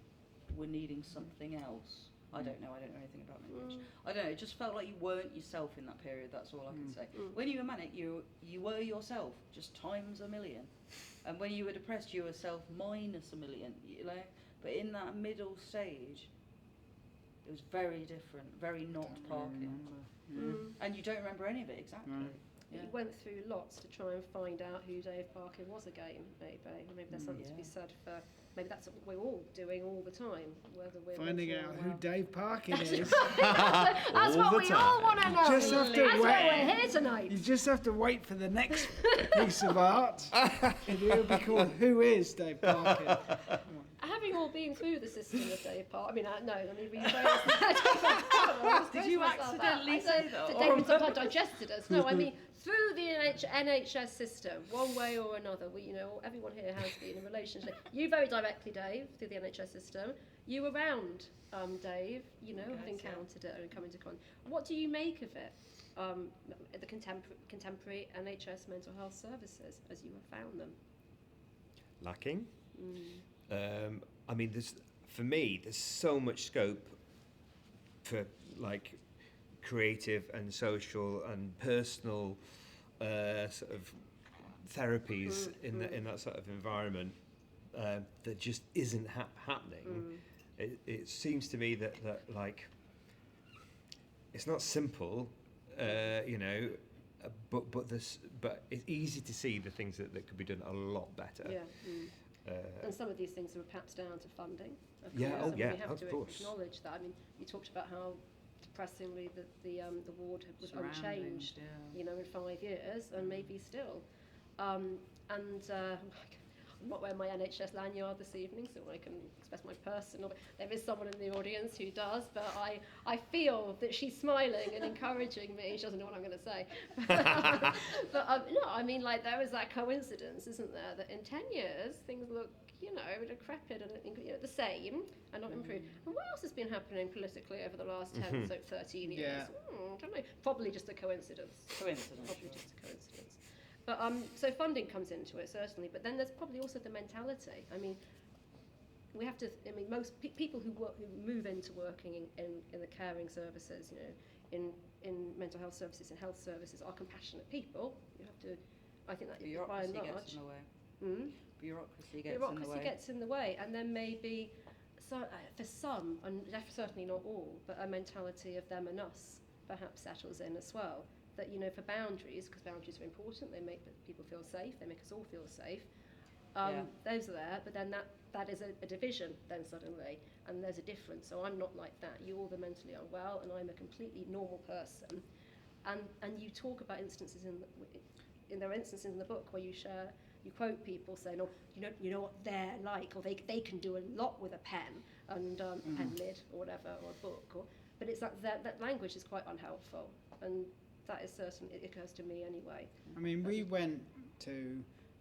were needing something else. I don't know anything about language. I don't know, it just felt like you weren't yourself in that period, that's all I can say. When you were manic, you were yourself, just times a million. And when you were depressed, you were self minus a million, you know? But in that middle stage, it was very different, very not Parkin. And you don't remember any of it, exactly. Right. Yeah. You went through lots to try and find out who Dave Parkin was again, maybe. Maybe there's something to be said for, maybe that's what we're all doing all the time, whether we're Finding mental out or who well. Dave Parkin is. That's All what the we time. all want to know. Just have to That's why wait. we're here tonight. You just have to wait for the next piece of art. It will be called Who is Dave Parkin? Having all been through the system of Dave Parkin, let me rephrase that. Did you accidentally say that? So David somehow digested us. No, I mean, through the NHS system, one way or another, everyone here has been in a relationship. You very directly, Dave, through the NHS system. You were around, Dave, have encountered it and come into contact. What do you make of it? The contemporary NHS mental health services, as you have found them? Lacking. I mean, for me, there's so much scope for like creative and social and personal sort of therapies in that sort of environment that just isn't happening. It seems to me that like it's not simple, but it's easy to see the things that could be done a lot better. Yeah. And some of these things are perhaps down to funding. Of Yeah, course. oh, yeah, we have of to course. acknowledge that. I mean, you talked about how depressingly the ward was Surroundings, unchanged, in 5 years, and maybe still. I'm not wearing my NHS lanyard this evening, so I can express my personal. There is someone in the audience who does, but I feel that she's smiling and encouraging me. She doesn't know what I'm going to say. But no, I mean, like, there is that coincidence, isn't there, that in 10 years things look, decrepit and the same and not improved. And what else has been happening politically over the last 10, 13 years? Yeah. I don't know. Probably just a coincidence. Coincidence. Probably just a coincidence. But so funding comes into it certainly, but then there's probably also the mentality. I mean, we have to. I mean, most people who move into working in the caring services, you know, in mental health services and health services, are compassionate people. You have to. I think that by and large. Gets in the way. Bureaucracy gets in the way, and then maybe for some, and certainly not all, but a mentality of them and us perhaps settles in as well. That, you know, for boundaries, because boundaries are important, they make people feel safe, they make us all feel safe. Those are there, but then that is a division then suddenly, and there's a difference. So I'm not like that. You're the mentally unwell, and I'm a completely normal person. And you talk about instances there are instances in the book where you quote people saying, "Oh, you know what they're like, or they can do a lot with a pen and pen lid or whatever, or a book." But it's that language is quite unhelpful, and that is certainly, it occurs to me anyway. I mean,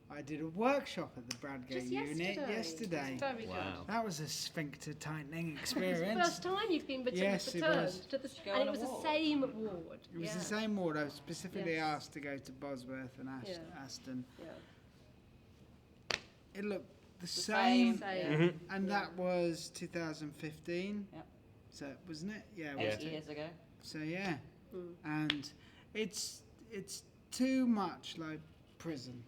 I did a workshop at the Bradgate unit yesterday. Very good. That was a sphincter tightening experience. It was the first time you've been returned It was. And it was the same ward. It was the same ward. I was specifically asked to go to Bosworth and Aston. Yeah. It looked the same. And Yeah. that was 2015. Yep. So wasn't it? Yeah. It was 8 years ago. So and it's too much like prison.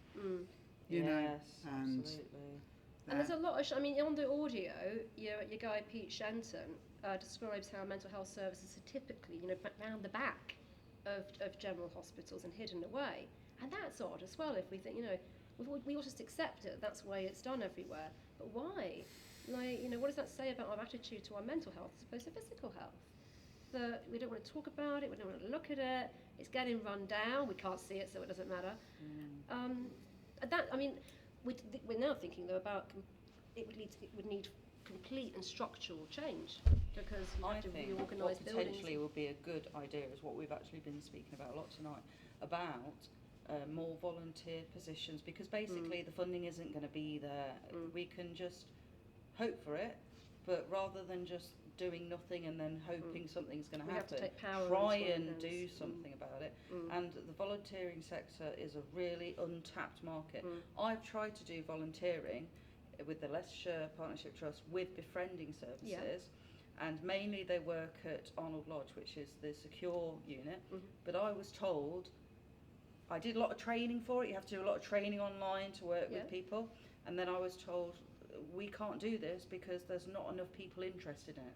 You know, and absolutely. And there's a lot of, I mean, on the audio, your guy Pete Shenton describes how mental health services are typically, you know, round the back of general hospitals and hidden away. And that's odd as well, if we think, you know, we all just accept it, that's the way it's done everywhere. But why? Like, you know, what does that say about our attitude to our mental health as opposed to physical health? That we don't want to talk about it, we don't want to look at it, it's getting run down, we can't see it, so it doesn't matter. We're now thinking though about it would need complete and structural change, because you have to reorganise buildings. Potentially would be a good idea is what we've actually been speaking about a lot tonight, about more volunteer positions, because basically the funding isn't going to be there. We can just hope for it, but rather than just doing nothing and then hoping something's going to happen, try and do something about it. And the volunteering sector is a really untapped market. I've tried to do volunteering with the Leicester Partnership Trust with befriending services, and mainly they work at Arnold Lodge, which is the secure unit. But I was told, I did a lot of training for it, you have to do a lot of training online to work with people, and then I was told, we can't do this because there's not enough people interested in it.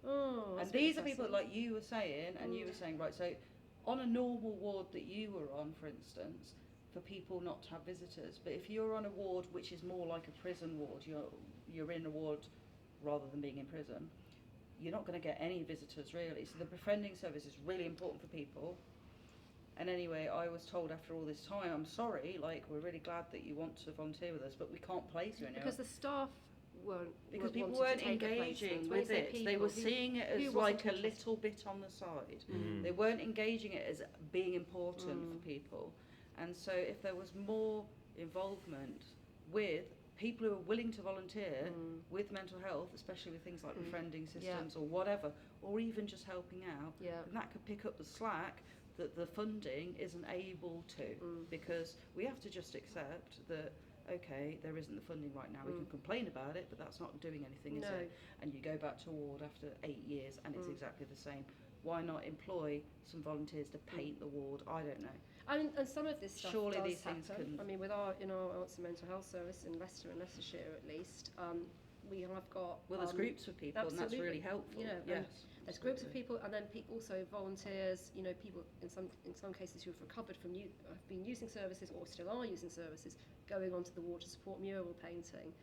And these are people like you were saying, and you were saying, right, so on a normal ward that you were on, for instance, for people not to have visitors, but if you're on a ward which is more like a prison ward, you're in a ward rather than being in prison, you're not going to get any visitors really. So the befriending service is really important for people. And anyway, I was told after all this time, I'm sorry, like, we're really glad that you want to volunteer with us, but we can't place you anywhere. Because the staff because people weren't engaging with it. They were seeing it as like a little bit on the side. They weren't engaging it as being important for people. And so if there was more involvement with people who are willing to volunteer with mental health, especially with things like befriending systems or whatever, or even just helping out, then that could pick up the slack that the funding isn't able to, because we have to just accept that, okay, there isn't the funding right now. We can complain about it, but that's not doing anything, is it? And you go back to ward after 8 years and it's exactly the same. Why not employ some volunteers to paint the ward? I don't know. And some of this stuff surely does these happen. things can. I mean, with our arts and mental health service in Leicester and Leicestershire at least, we have got. Well, there's groups of people, and that's really helpful. You know, yes, there's groups of people, and then also volunteers. You know, people in some cases who have recovered from have been using services or still are using services, going onto the ward to support mural painting,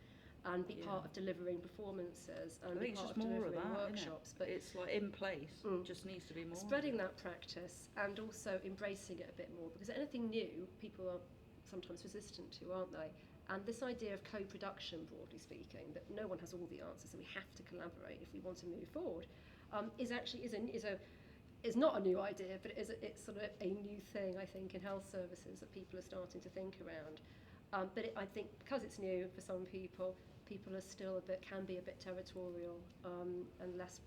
and be part of delivering performances and be part of delivering workshops. But it's like in place. Just needs to be more. Spreading that practice and also embracing it a bit more, because anything new, people are sometimes resistant to, aren't they? And this idea of co-production, broadly speaking, that no one has all the answers, and we have to collaborate if we want to move forward, is not a new idea, but it's sort of a new thing, I think, in health services that people are starting to think around. I think because it's new for some people, people are still can be a bit territorial and less.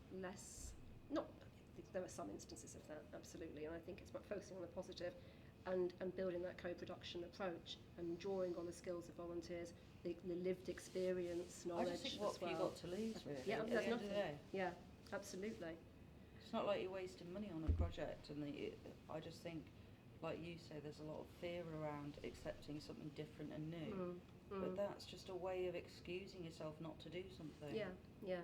Not. There are some instances of that, absolutely, and I think it's about focusing on the positive and building that co-production approach and drawing on the skills of volunteers, the lived experience, knowledge I just think what as well. have you got to lose, really? Yeah, at the there's end of nothing. the day. Yeah, absolutely. It's not like you're wasting money on a project, and I just think, like you say, there's a lot of fear around accepting something different and new. But that's just a way of excusing yourself not to do something. Yeah.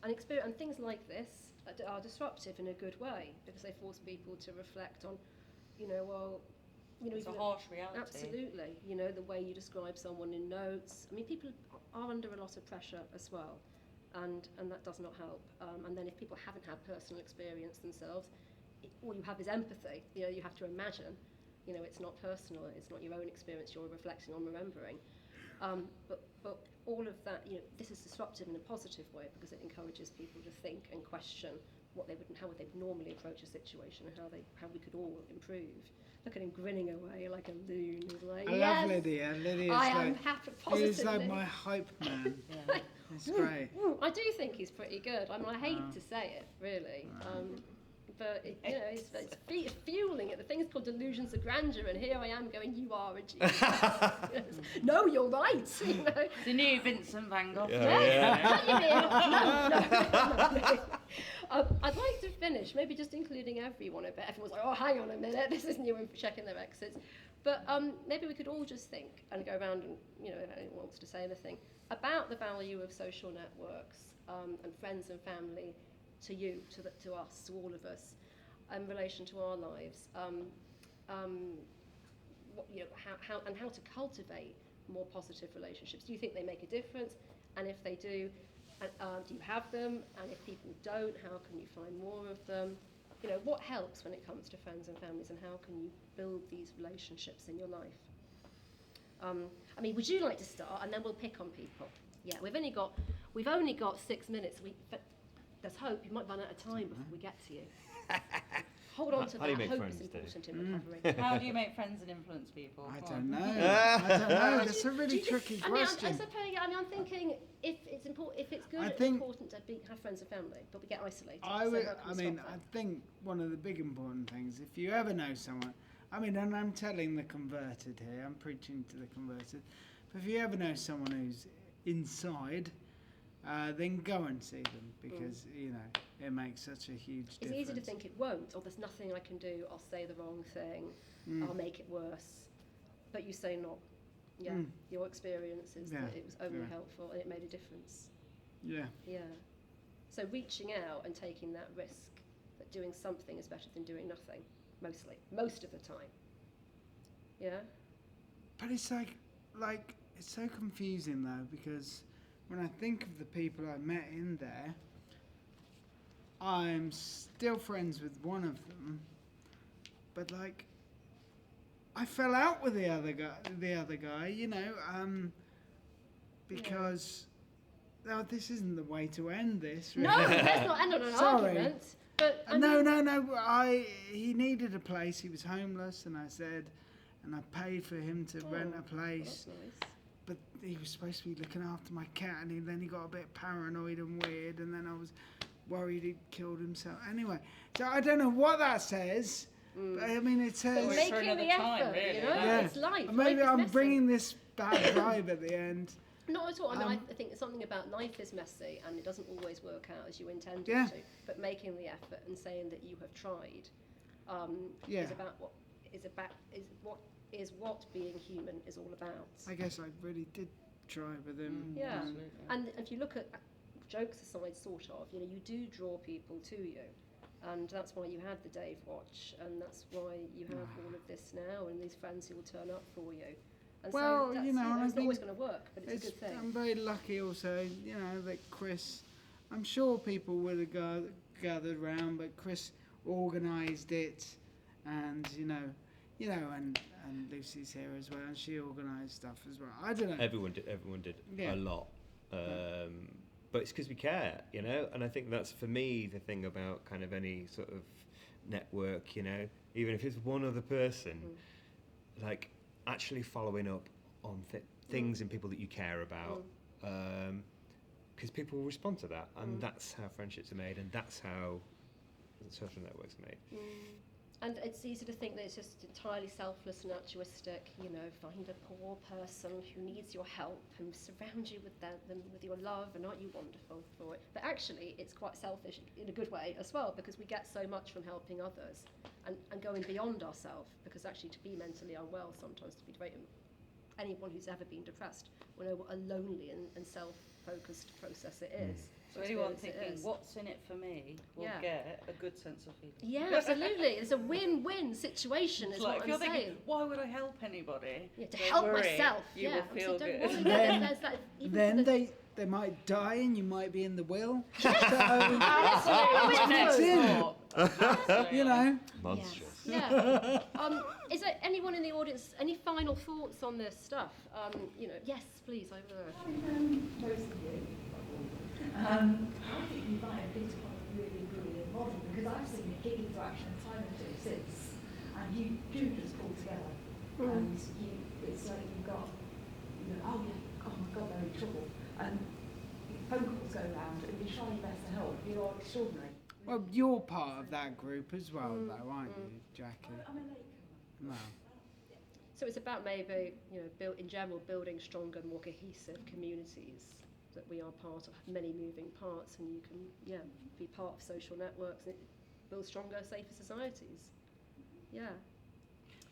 And things like this are disruptive in a good way, because they force people to reflect on, It's a harsh reality. Absolutely. The way you describe someone in notes. I mean, people are under a lot of pressure as well, and that does not help. And then if people haven't had personal experience themselves, all you have is empathy. You have to imagine. It's not personal. It's not your own experience. You're reflecting on, remembering. But all of that, this is disruptive in a positive way, because it encourages people to think and question how would they normally approach a situation, and how we could all improve. Look at him grinning away like a loon. He's like, I love Lydia. Lydia's I am like, happy, positive. he's like Lydia. my hype man. Yeah. It's great. I do think he's pretty good. I mean, I hate to say it, really. But it's fueling it. The thing's called Delusions of Grandeur, and here I am going, you are a genius. No, you're right. The new Vincent van Gogh. I'd like to finish, maybe just including everyone a bit. Everyone's like, oh, hang on a minute, this is new, and checking their exits. But maybe we could all just think and go around and, if anyone wants to say anything, about the value of social networks and friends and family to you, to us, to all of us, in relation to our lives. How to cultivate more positive relationships. Do you think they make a difference? And if they do you have them? And if people don't, how can you find more of them? What helps when it comes to friends and families, and how can you build these relationships in your life? I mean, would you like to start, and then we'll pick on people? Yeah, we've only got 6 minutes. There's hope. You might run out of time before we get to you. Hold on to that. Hope is important in recovery. How do you make friends and influence people? I don't know. That's a really tricky question. I suppose. I'm thinking if it's important, if it's good, it's important to have friends and family, but we get isolated. I think one of the big important things, if you ever know someone, and I'm telling the converted here, I'm preaching to the converted, but if you ever know someone who's inside, then go and see them, because it makes such a huge difference. It's easy to think it won't, or there's nothing I can do, I'll say the wrong thing, I'll make it worse. But you say not. Yeah, your experience is that it was only helpful and it made a difference. Yeah. So reaching out and taking that risk, that doing something is better than doing nothing, most of the time. Yeah? But it's like it's so confusing though, because when I think of the people I met in there, I'm still friends with one of them, but I fell out with the other guy, because this isn't the way to end this. Really. No, let's not end on an argument. But no. He needed a place. He was homeless, and I paid for him to rent a place. Well, that's nice. But he was supposed to be looking after my cat, and then he got a bit paranoid and weird, and then I was worried he'd killed himself. Anyway, so I don't know what that says. But it says... But making the effort, really. It's life. Maybe life I'm bringing this bad vibe at the end. Not at all. I think something about life is messy, and it doesn't always work out as you intended to. But making the effort and saying that you have tried is what being human is all about. I guess I really did try with him. Yeah, and if you look at jokes aside, sort of, you do draw people to you. And that's why you had the Dave Watch, and that's why you have all of this now, and these friends who will turn up for you. And well, so it's not always going to work, but it's a good thing. I'm very lucky also, that Chris, I'm sure people would have gathered round, but Chris organised it, and, and Lucy's here as well, and she organised stuff as well. I don't know. Everyone did a lot. But it's because we care, and I think that's, for me, the thing about kind of any sort of network, even if it's one other person, actually following up on things and people that you care about, because people will respond to that, and that's how friendships are made, and that's how social networks are made. And it's easy to think that it's just entirely selfless and altruistic, you know, find a poor person who needs your help and surround you with them with your love, and aren't you wonderful for it? But actually, it's quite selfish in a good way as well, because we get so much from helping others and going beyond ourselves, because actually to be mentally unwell sometimes, to be very, anyone who's ever been depressed will know what a lonely and self-focused process it is. So anyone thinking, what's in it for me, will get a good sense of feeling. Yeah, absolutely. It's a win-win situation, is like, what if you're I'm saying. thinking, why would I help anybody? Yeah, to Don't help worry, myself. you will feel so good. don't worry, Then- there's that, even Then for the, they might die and you might be in the will. So, Next in. thought. you know. Monstrous. yeah. Is there anyone in the audience, any final thoughts on this stuff? You know, yes, please, over there. I think you might have been to one really brilliant model, because I've seen a gig interaction time or two since, and you do just pull together, and it's like you've got, you know, oh yeah, oh my God, they're in trouble, and phone calls go round, and you try your best to help. You're extraordinary. Well, you're part of that group as well, though, aren't you, Jackie? I'm a late comer. Well, So it's about maybe, you know, in general, building stronger, more cohesive communities, that we are part of many moving parts, and you can, be part of social networks and build stronger, safer societies. Yeah.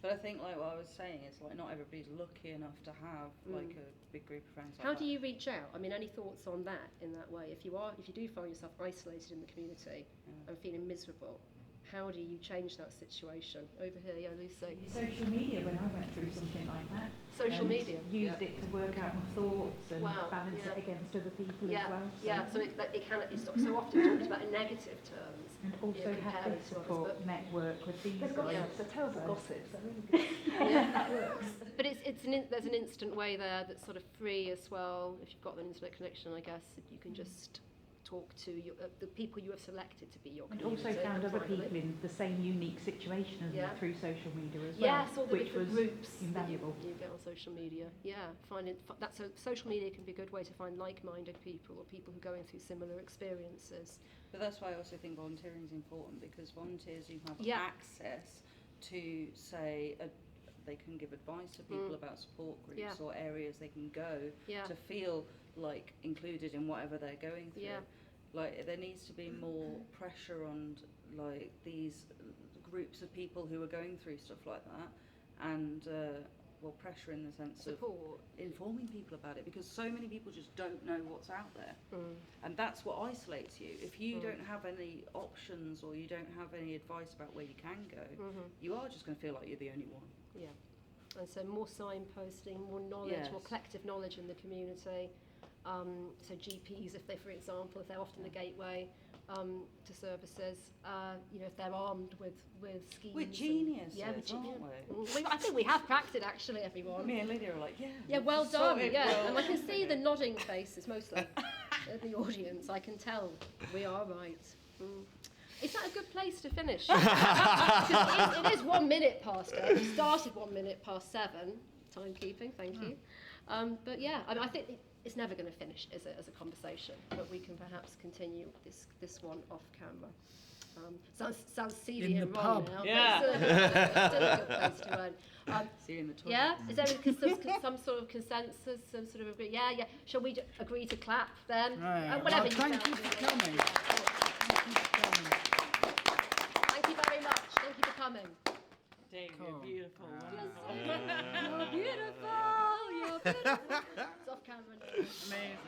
But I think, like what I was saying, it's like not everybody's lucky enough to have like a big group of friends. How like do that. you reach out? I mean, any thoughts on that in that way? If you do find yourself isolated in the community and feeling miserable, how do you change that situation? Over here, Lucy. Social media, when I went through something like that. Social media. Used it to work out my thoughts and Wow, balance yeah. it against other people Yeah, as well. yeah. So it's so often talked about in negative terms. And also have comparing this to others, support but- network with these They've got- guys. yeah, They're terrible gossips. They're really good. Yeah. That works. But there's an instant way there that's sort of free as well. If you've got an internet connection, I guess you can just talk to the people you have selected to be your And community. also found other privately. people in the same unique situation as me Yeah. through social media as well, Yes, all the which was different groups invaluable. that you get on social media. Yeah, social media can be a good way to find like-minded people or people who are going through similar experiences. But that's why I also think volunteering is important, because volunteers who have Yeah. access to, say, they can give advice to people about support groups Yeah. or areas they can go Yeah. to feel like included in whatever they're going through. Yeah. Like there needs to be more pressure on like these groups of people who are going through stuff like that, and pressure in the sense Support. of informing people about it, because so many people just don't know what's out there. And that's what isolates you. If you don't have any options or you don't have any advice about where you can go, you are just going to feel like you're the only one. Yeah. And so more signposting, more knowledge, more Yes. collective knowledge in the community. So GPs, if they're often the gateway to services, if they're armed with schemes. We're geniuses, aren't we? I think we have cracked it, actually, everyone. Me and Lydia are like, yeah. Yeah, well we've done. sorted, Yeah, well. and I can see the nodding faces mostly in the audience. I can tell we are right. Is that a good place to finish? 'Cause it is 1 minute past 8. We started 1 minute past 7. Timekeeping, thank you. But yeah, I think it's never going to finish, is it, as a conversation? But we can perhaps continue this one off camera. Sounds seedy In and the wrong pub. now. Yeah. But still a good place to end. See you in the toilet. Yeah? Is there some sort of consensus, some sort of agree? Yeah. Shall we agree to clap then? Right. Whatever Well, thank you felt for really. coming. Thank you very much. Thank you for coming. Dave, Cool. you're beautiful. You're beautiful. You're beautiful. It's off camera now. Amazing.